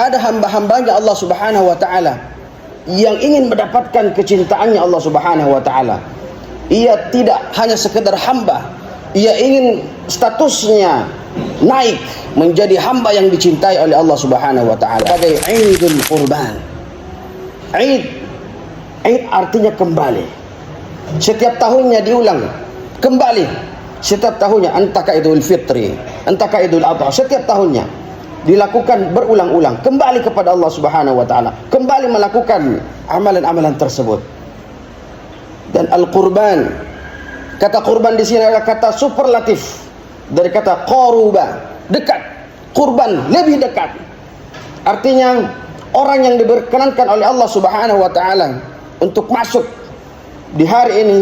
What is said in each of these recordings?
ada hamba-hambanya Allah Subhanahu wa taala yang ingin mendapatkan kecintaannya Allah Subhanahu wa taala. Ia tidak hanya sekedar hamba, ia ingin statusnya naik menjadi hamba yang dicintai oleh Allah Subhanahu wa taala. Sebagai Idul Qurban. Id artinya kembali. Setiap tahunnya diulang kembali. Setiap tahunnya, entahkah Idul Fitri, entahkah Idul Adha, setiap tahunnya dilakukan berulang-ulang kembali kepada Allah Subhanahu wa taala, kembali melakukan amalan-amalan tersebut. Dan al-qurban, kata kurban di sini adalah kata superlatif dari kata qaruba, dekat. Kurban lebih dekat. Artinya orang yang diberkenankan oleh Allah Subhanahu wa taala untuk masuk di hari ini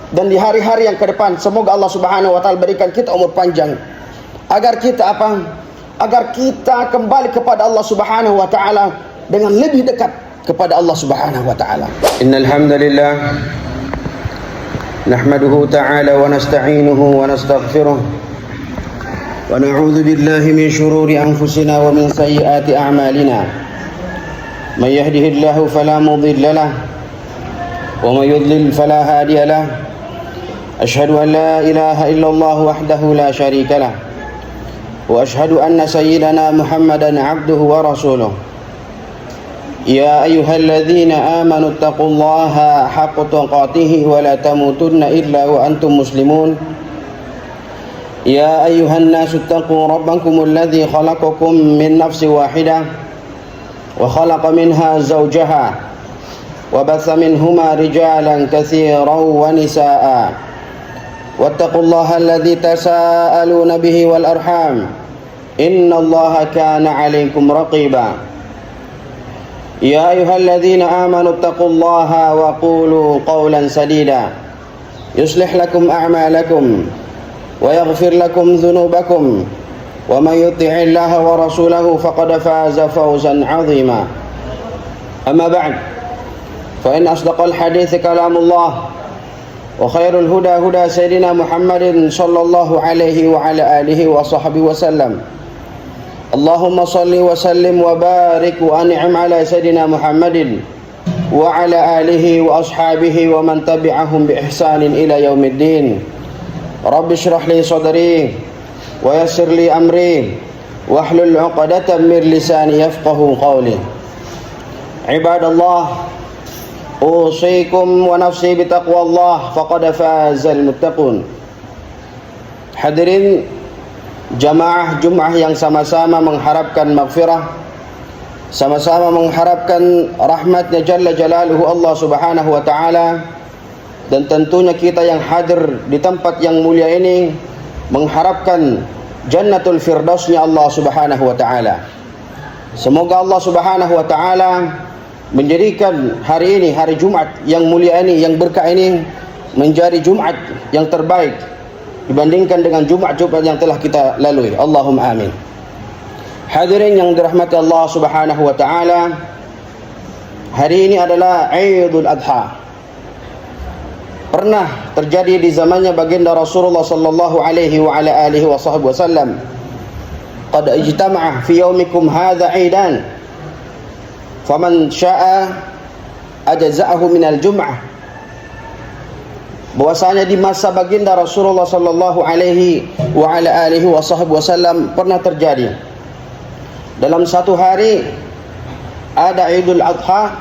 dan di hari-hari yang ke depan, semoga Allah Subhanahu wa taala berikan kita umur panjang agar kita agar kita kembali kepada Allah Subhanahu wa taala dengan lebih dekat kepada Allah Subhanahu wa taala. Innal hamdalillah nahmaduhu ta'ala wa nasta'inuhu wa nastaghfiruh wa na'udzu billahi min shururi anfusina wa min sayyiati a'malina. May yahdihillahu fala mudilla lahu wa may yudlil fala hadiya lahu. Asyhadu an la ilaha illallah wahdahu la syarika lah. وأشهد أن سيدنا محمدا عبده ورسوله يا أيها الذين آمنوا اتقوا الله حق تقاته ولا تموتن إلا وأنتم مسلمون يا أيها الناس اتقوا ربكم الذي خلقكم من نفس واحدة وخلق منها زوجها وبث منهما رجالا كثيرا ونساء واتقوا الله الذي تساءلون به والأرحام إن الله كان عليكم رقيبا يا أيها الذين آمنوا اتقوا الله وقولوا قولا سديدا يصلح لكم أعمالكم ويغفر لكم ذنوبكم ومن يطع الله ورسوله فقد فاز فوزا عظيما أما بعد فإن أصدق الحديث كلام الله وخير الهدى هدى سيدنا محمد صلى الله عليه وعلى آله وصحبه وسلم اللهم صل وسلم وبارك وأنعم على سيدنا محمد وعلى آله وأصحابه ومن تبعهم بإحسان إلى يوم الدين رب اشرح لي صدري ويسر لي أمري واحلل عقدة من لساني يفقه قولي عباد الله Usikum wa nafsi bitaqwallah faqad fazal muttaqun. Hadirin jamaah Jumat yang sama-sama mengharapkan maghfirah, sama-sama mengharapkan rahmatnya Jalla Jalaluhu Allah Subhanahu wa taala, dan tentunya kita yang hadir di tempat yang mulia ini mengharapkan Jannatul Firdausnya Allah Subhanahu wa taala. Semoga Allah Subhanahu wa taala menjadikan hari ini, hari Jumat yang mulia ini, yang berkah ini, menjadi Jumat yang terbaik dibandingkan dengan Jumat-Jumat yang telah kita lalui. Allahumma amin. Hadirin yang dirahmati Allah Subhanahu wa taala, hari ini adalah Idul Adha. Pernah terjadi di zamannya baginda Rasulullah sallallahu alaihi wa ala alihi wasallam, qad ijtama'a fi yaumikum hadza 'idan faman syaa ajza'ahu minal jum'ah. Bahwasanya di masa baginda Rasulullah sallallahu alaihi wa ala alihi wasallam pernah terjadi dalam satu hari ada Idul Adha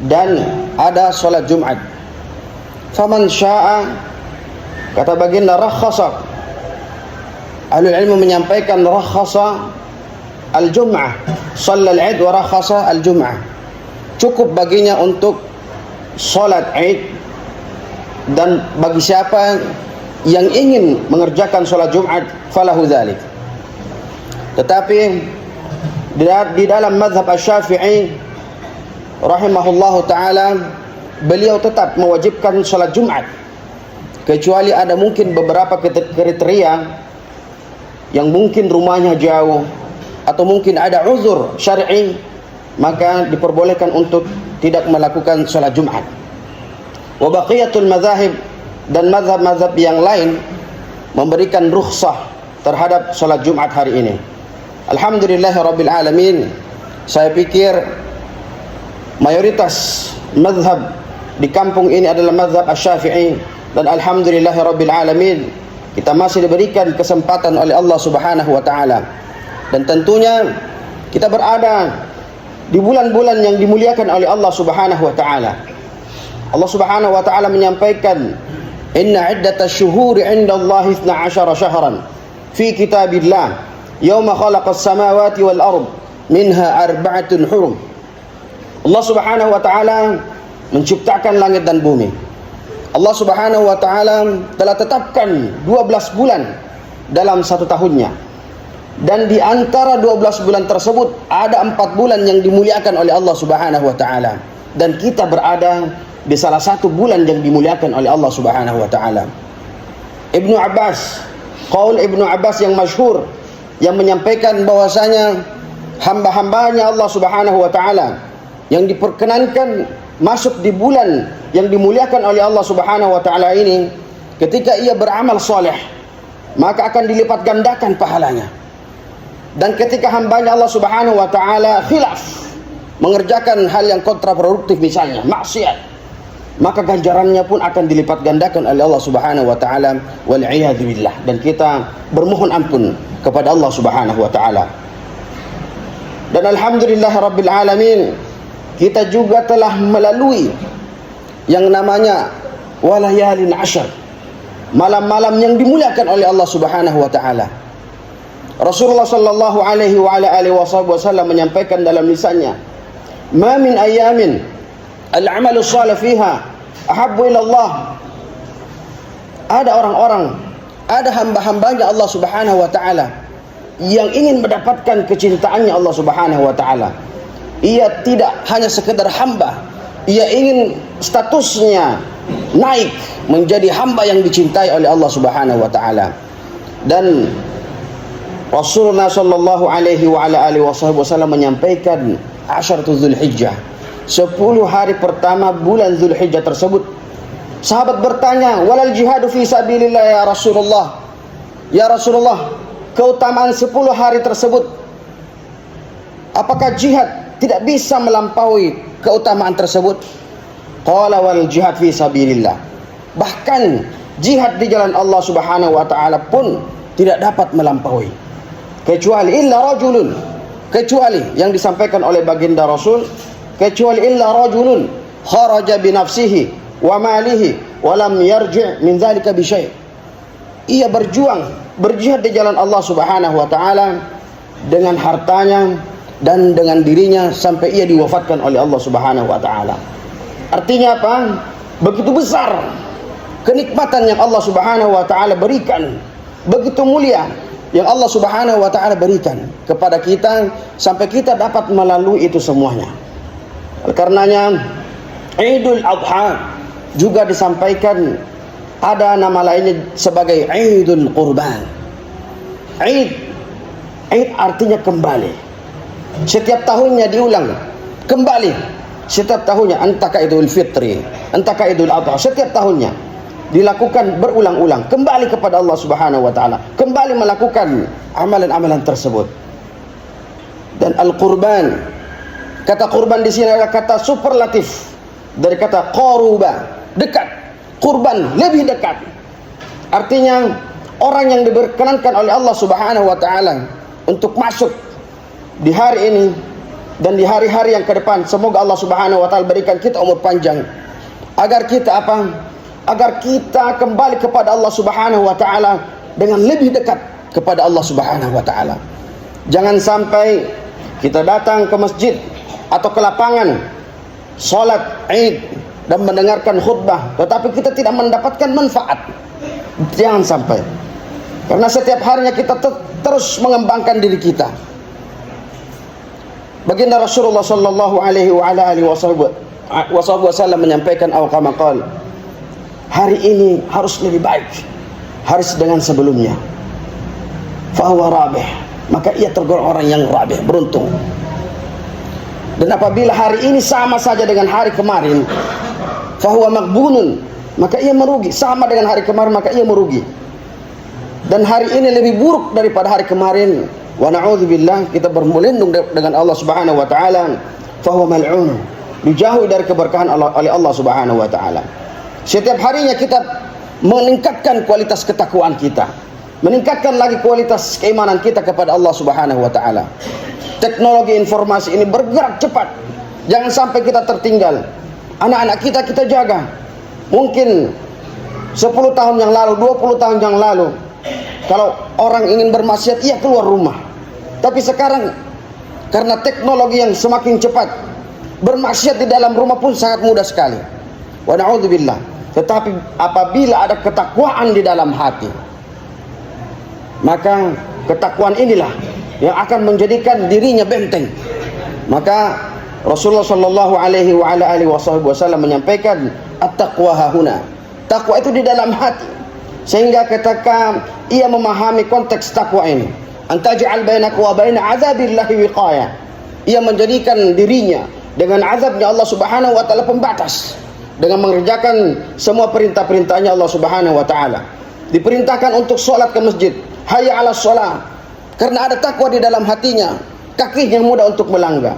dan ada salat Jumat. Faman syaa, kata baginda, rakhasa. Ahlul ilmu menyampaikan rakhasa al-jum'ah, shallal id wa rakhasa al-jum'ah. Cukup baginya untuk salat Id, dan bagi siapa yang ingin mengerjakan salat Jumat falahu dzalik. Tetapi di dalam mazhab Asy-Syafi'i rahimahullahu taala, beliau tetap mewajibkan salat Jumat, kecuali ada mungkin beberapa kriteria yang mungkin rumahnya jauh atau mungkin ada uzur syar'i, maka diperbolehkan untuk tidak melakukan salat Jumat. Wa baqiyatul mazahib, dan mazhab-mazhab yang lain memberikan rukhsah terhadap salat Jumat hari ini. Alhamdulillahirabbil alamin. Saya pikir mayoritas mazhab di kampung ini adalah mazhab Asy-Syafi'i, dan alhamdulillahirabbil alamin kita masih diberikan kesempatan oleh Allah Subhanahu wa taala. Dan tentunya kita berada di bulan-bulan yang dimuliakan oleh Allah Subhanahu wa taala. Allah Subhanahu wa taala menyampaikan, "Inna 'iddatasy syuhuri 'indallahi 12 syahran fi kitabillah yauma khalaqas samawati wal ard minha arba'atun hurum." Allah Subhanahu wa taala menciptakan langit dan bumi. Allah Subhanahu wa taala telah tetapkan 12 bulan dalam satu tahunnya. Dan di antara 12 bulan tersebut ada 4 bulan yang dimuliakan oleh Allah Subhanahu wa taala. Dan kita berada di salah satu bulan yang dimuliakan oleh Allah Subhanahu wa taala. Ibnu Abbas, qaul Ibnu Abbas yang masyhur yang menyampaikan bahwasanya hamba-hambanya Allah Subhanahu wa taala yang diperkenankan masuk di bulan yang dimuliakan oleh Allah Subhanahu wa taala ini, ketika ia beramal soleh maka akan dilipat gandakan pahalanya. Dan ketika hambanya Allah Subhanahu wa taala khilaf, mengerjakan hal yang kontraproduktif, misalnya maksiat, maka ganjarannya pun akan dilipat gandakan oleh Allah Subhanahu wa taala, wal iyad billah. Dan kita bermohon ampun kepada Allah Subhanahu wa taala. Dan alhamdulillahirabbil alamin, kita juga telah melalui yang namanya walayalin asyar, malam-malam yang dimuliakan oleh Allah Subhanahu wa taala. Rasulullah sallallahu alaihi wa ala alihi wasallam menyampaikan dalam lisannya, "Ma min ayamin al-'amalu shalih fiha ahabbu ila Allah." Ada orang-orang, ada hamba-hambanya Allah Subhanahu wa taala yang ingin mendapatkan kecintaannya Allah Subhanahu wa taala. Ia tidak hanya sekedar hamba, ia ingin statusnya naik menjadi hamba yang dicintai oleh Allah Subhanahu wa taala. Dan Rasulullah sallallahu alaihi wa ala alihi wasallam menyampaikan Asyaratul Dzulhijjah, 10 hari pertama bulan Dzulhijjah tersebut. Sahabat bertanya, "Walal jihadu fi sabilillah ya Rasulullah?" Ya Rasulullah, keutamaan 10 hari tersebut, apakah jihad tidak bisa melampaui keutamaan tersebut? Qala wal jihad fi sabilillah. Bahkan jihad di jalan Allah Subhanahu wa taala pun tidak dapat melampaui, kecuali illa rajulun, kecuali yang disampaikan oleh baginda Rasul, kecuali illa rajulun kharaja bi nafsihi wa malihi wa lam yarji' min dzalika bi syai'. Ia berjuang, berjihad di jalan Allah Subhanahu wa taala dengan hartanya dan dengan dirinya sampai ia diwafatkan oleh Allah Subhanahu wa taala. Artinya apa? Begitu besar kenikmatan yang Allah Subhanahu wa taala berikan, begitu mulia yang Allah Subhanahu wa taala berikan kepada kita sampai kita dapat melalui itu semuanya. Karenanya Idul Adha juga disampaikan ada nama lainnya sebagai Idul Qurban. Id artinya kembali. Setiap tahunnya diulang kembali. Setiap tahunnya, entahkah Idul Fitri, entahkah Idul Adha, setiap tahunnya dilakukan berulang-ulang kembali kepada Allah Subhanahu wa taala, kembali melakukan amalan-amalan tersebut. Dan al-qurban, kata kurban di sini adalah kata superlatif dari kata qaruba, dekat. Kurban lebih dekat. Artinya orang yang diberkenankan oleh Allah Subhanahu wa taala untuk masuk di hari ini dan di hari-hari yang ke depan, semoga Allah Subhanahu wa taala berikan kita umur panjang agar kita agar kita kembali kepada Allah Subhanahu wa taala dengan lebih dekat kepada Allah Subhanahu wa taala. Jangan sampai kita datang ke masjid atau ke lapangan salat Id dan mendengarkan khutbah tetapi kita tidak mendapatkan manfaat. Jangan sampai. Karena setiap harinya kita terus mengembangkan diri kita. Baginda Rasulullah sallallahu alaihi wa ala alihi wasallam menyampaikan kama qala, hari ini harus lebih baik harus dengan sebelumnya. Fahuwa rabih, maka ia tergolong orang yang rabih, beruntung. Dan apabila hari ini sama saja dengan hari kemarin, fahuwa maghbunun, maka ia merugi. Sama dengan hari kemarin, maka ia merugi. Dan hari ini lebih buruk daripada hari kemarin, wa na'udzubillah, kita berlindung dengan Allah Subhanahu wa taala, fahuwa mal'un, dijauhi dari keberkahan oleh Allah Subhanahu wa taala. Setiap harinya kita meningkatkan kualitas ketakwaan kita, meningkatkan lagi kualitas keimanan kita kepada Allah Subhanahu wa taala. Teknologi informasi ini bergerak cepat. Jangan sampai kita tertinggal. Anak-anak kita jaga. Mungkin 10 tahun yang lalu, 20 tahun yang lalu, kalau orang ingin bermaksiat, ia keluar rumah. Tapi sekarang karena teknologi yang semakin cepat, bermaksiat di dalam rumah pun sangat mudah sekali. Wa na'udzubillah. Tetapi apabila ada ketakwaan di dalam hati, maka ketakwaan inilah yang akan menjadikan dirinya benteng. Maka Rasulullah sallallahu alaihi wasallam menyampaikan, at-taqwa hahuna. Takwa itu di dalam hati. Sehingga ketika ia memahami konteks takwa ini, antaj'al bainaka wa baina azabillahi wiqaya. Ia menjadikan dirinya dengan azabnya Allah Subhanahu wa taala pembatas, dengan mengerjakan semua perintah-perintahnya Allah Subhanahu wa taala. Diperintahkan untuk sholat ke masjid, hayya 'alas shalah. Karena ada takwa di dalam hatinya, kakinya mudah untuk melangkah.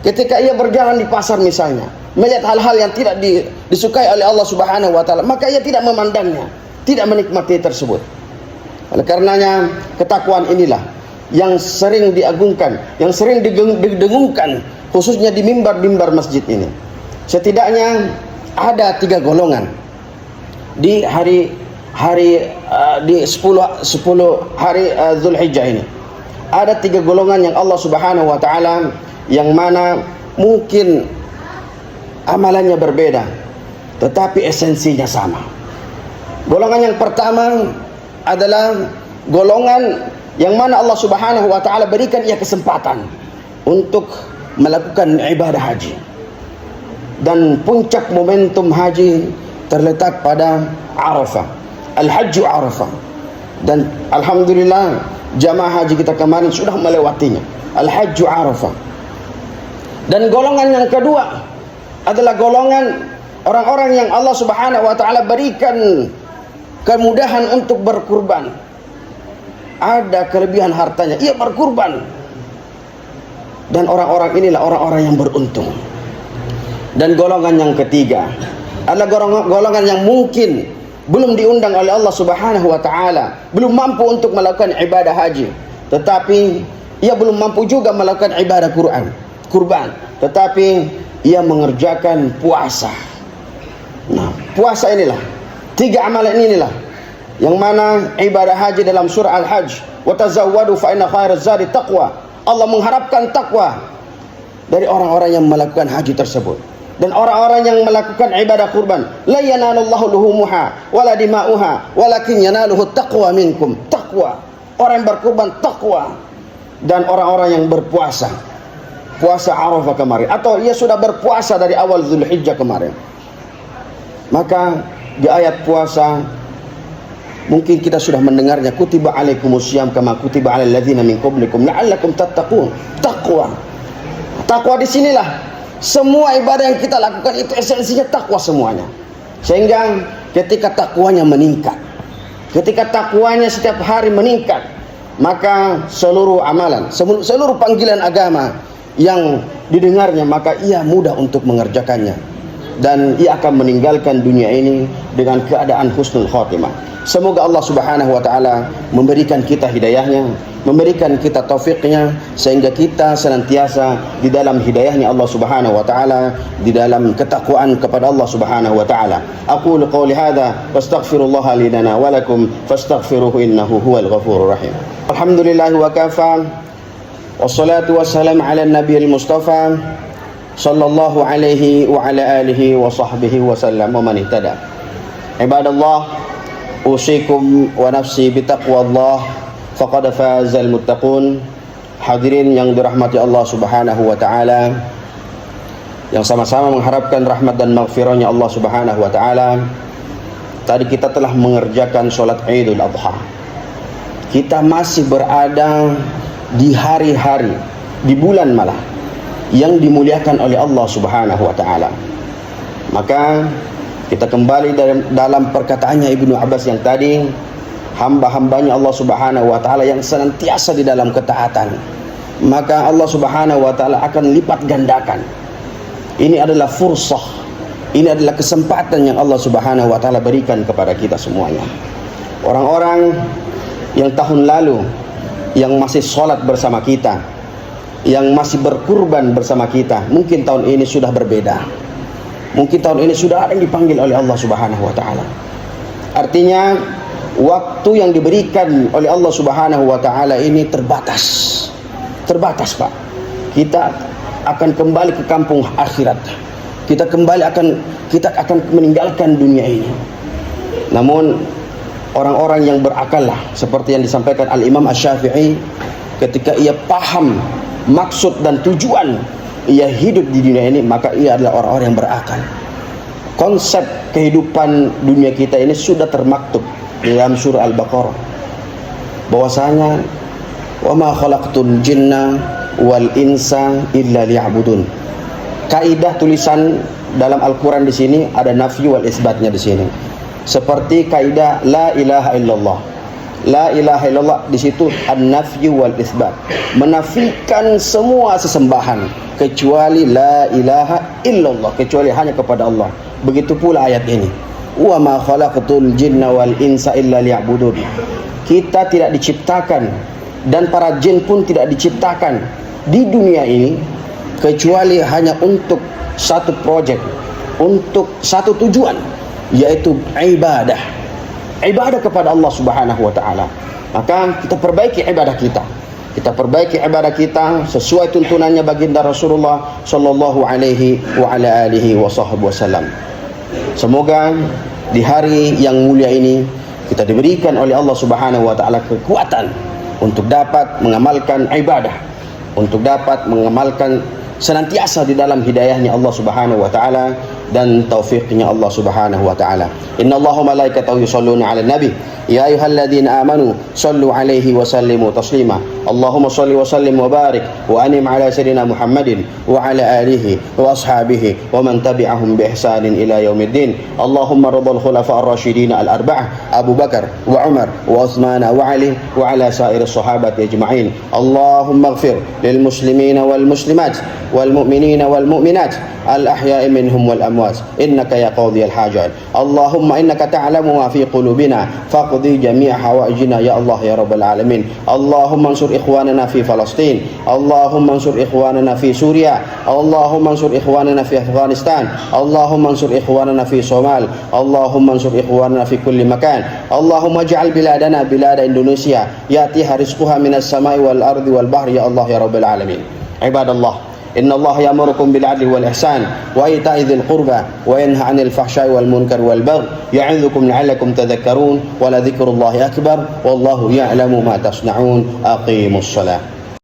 Ketika ia berjalan di pasar misalnya, melihat hal-hal yang tidak disukai oleh Allah Subhanahu wa taala, maka ia tidak memandangnya, tidak menikmati tersebut. Oleh karenanya, ketakwaan inilah yang sering diagungkan, yang sering didengungkan, khususnya di mimbar-mimbar masjid ini. Setidaknya ada 3 golongan di di 10 hari Zulhijjah ini. Ada 3 golongan yang Allah Subhanahu wa taala, yang mana mungkin amalannya berbeda tetapi esensinya sama. Golongan yang pertama adalah golongan yang mana Allah Subhanahu wa taala berikan ia kesempatan untuk melakukan ibadah haji, dan puncak momentum haji terletak pada Arafah, Al-Hajju Arafah. Dan alhamdulillah jamaah haji kita kemarin sudah melewatinya, Al-Hajju Arafah. Dan golongan yang kedua adalah golongan orang-orang yang Allah Subhanahu wa taala berikan kemudahan untuk berkurban. Ada kelebihan hartanya, ia berkurban. Dan orang-orang inilah orang-orang yang beruntung. Dan golongan yang ketiga adalah golongan yang mungkin belum diundang oleh Allah Subhanahu wa taala, belum mampu untuk melakukan ibadah haji, tetapi ia belum mampu juga melakukan ibadah kurban, tetapi ia mengerjakan puasa. Nah, puasa inilah, 3 amalan inilah yang mana ibadah haji dalam surah Al-Hajj, wa tazawwadu fa inna khairaz zadi taqwa. Allah mengharapkan takwa dari orang-orang yang melakukan haji tersebut. Dan orang-orang yang melakukan ibadah kurban, la yanalullahu luhumuha wala dima'uha walakin yanaluhu taqwa minkum. Takwa, orang yang berkurban takwa. Dan orang-orang yang berpuasa, puasa Arafah kemarin, atau ia sudah berpuasa dari awal Zulhijjah kemarin, maka di ayat puasa mungkin kita sudah mendengarnya, kutiba alaikumusiyam kama kutiba alal ladzina min qablikum la'allakum tattaqun. Takwa. Takwa di sinilah semua ibadah yang kita lakukan itu esensinya takwa semuanya. Sehingga ketika takwanya meningkat, ketika takwanya setiap hari meningkat, maka seluruh amalan, seluruh panggilan agama yang didengarnya, maka ia mudah untuk mengerjakannya, dan ia akan meninggalkan dunia ini dengan keadaan husnul khotimah. Semoga Allah Subhanahu wa taala memberikan kita hidayahnya, memberikan kita taufiknya, sehingga kita senantiasa di dalam hidayahnya Allah Subhanahu wa taala, di dalam ketakwaan kepada Allah Subhanahu wa taala. Aqulu qouli hadza wastaghfirullaha li lana wa lakum fastaghfiruhu innahu huwal ghafurur rahim. Alhamdulillah wa kafa, wassalatu wassalamu ala nabiyil mustafa sallallahu alaihi wa ala alihi wa sahbihi wa sallam wa man ihtada. Ibadallah, usikum wa nafsi bitaqwallah faqad fazal muttaqun. Hadirin yang dirahmati Allah Subhanahu wa taala, yang sama-sama mengharapkan rahmat dan maghfirahnya Allah Subhanahu wa taala. Tadi kita telah mengerjakan salat Idul Adha. Kita masih berada di hari-hari, di bulan malah yang dimuliakan oleh Allah Subhanahu wa taala. Maka kita kembali dalam perkataannya Ibnu Abbas yang tadi, hamba-hambanya Allah Subhanahu wa taala yang senantiasa di dalam ketaatan, maka Allah Subhanahu wa taala akan lipat gandakan. Ini adalah fursah, ini adalah kesempatan yang Allah Subhanahu wa taala berikan kepada kita semuanya. Orang-orang yang tahun lalu yang masih sholat bersama kita, yang masih berkurban bersama kita, mungkin tahun ini sudah berbeda. Mungkin tahun ini sudah ada yang dipanggil oleh Allah Subhanahu wa taala. Artinya waktu yang diberikan oleh Allah Subhanahu wa taala ini terbatas. Terbatas, Pak. Kita akan kembali ke kampung akhirat. Kita akan meninggalkan dunia ini. Namun orang-orang yang berakal lah, seperti yang disampaikan Al-Imam Asy-Syafi'i, ketika ia paham maksud dan tujuan ia hidup di dunia ini, maka ia adalah orang-orang yang berakal. Konsep kehidupan dunia kita ini sudah termaktub di dalam surah Al-Baqarah, bahwasanya wa ma khalaqtul jinna wal insa illa liya'budun. Kaidah tulisan dalam Al-Qur'an di sini ada nafyu wal isbatnya di sini. Seperti kaidah la ilaha illallah. La ilaha illallah di situ an-nafyu wal isbat, menafikan semua sesembahan kecuali la ilaha illallah, kecuali hanya kepada Allah. Begitu pula ayat ini, wa ma khalaqtul jinna wal insa illa liya'budun. Kita tidak diciptakan dan para jin pun tidak diciptakan di dunia ini kecuali hanya untuk satu project, untuk satu tujuan, yaitu ibadah. Ibadah kepada Allah Subhanahu wa taala. Maka kita perbaiki ibadah kita. Kita perbaiki ibadah kita sesuai tuntunannya baginda Rasulullah sallallahu alaihi wa ala alihi wasallam. Semoga di hari yang mulia ini kita diberikan oleh Allah Subhanahu wa taala kekuatan untuk dapat mengamalkan ibadah, untuk dapat mengamalkan senantiasa di dalam hidayahnya Allah Subhanahu wa taala dan taufiknya Allah Subhanahu wa taala. Innallaha wa malaikatahu yusholluna 'alan nabi ya ayyuhalladzina amanu shallu 'alaihi wa sallimu taslima. Allahumma shalli wa sallim wa barik wa anim 'ala sayyidina Muhammadin wa 'ala alihi wa ashabihi wa man tabi'ahum bi ihsanin ila yaumiddin. Allahumma ridhal khulafa'ir rasyidin al-arba'ah Abu Bakar wa Umar wa Utsman wa Ali wa 'ala sa'iris sahabati ajma'in. Allahumma ighfir lil muslimina wal muslimat wal mu'minina wal mu'minat al-ahya'i minhum wal amwat innaka ya qadhiyal hajat. Allahumma innaka ta'lamu ma fi qulubina faqdi jami' hawaijina ya Allah ya rabbal alamin. Allahumma ansur ikhwanana fi Palestin, Allahumma ansur ikhwanana fi Suria, Allahumma ansur ikhwanana fi Afghanistan, Allahumma ansur ikhwanana fi Somal, Allahumma ansur ikhwanana fi kulli makan. Allahumma ij'al biladana bilada Indonesia yatiha rizquha minas samai wal ardi wal bahri ya Allah ya rabbal alamin. Ibadallah, إن الله يأمركم بالعدل والإحسان وإيتاء ذي القربى وينهى عن الفحشاء والمنكر والبغي يعظكم لعلكم تذكرون ولذكر الله أكبر والله يعلم ما تصنعون أقيموا الصلاة.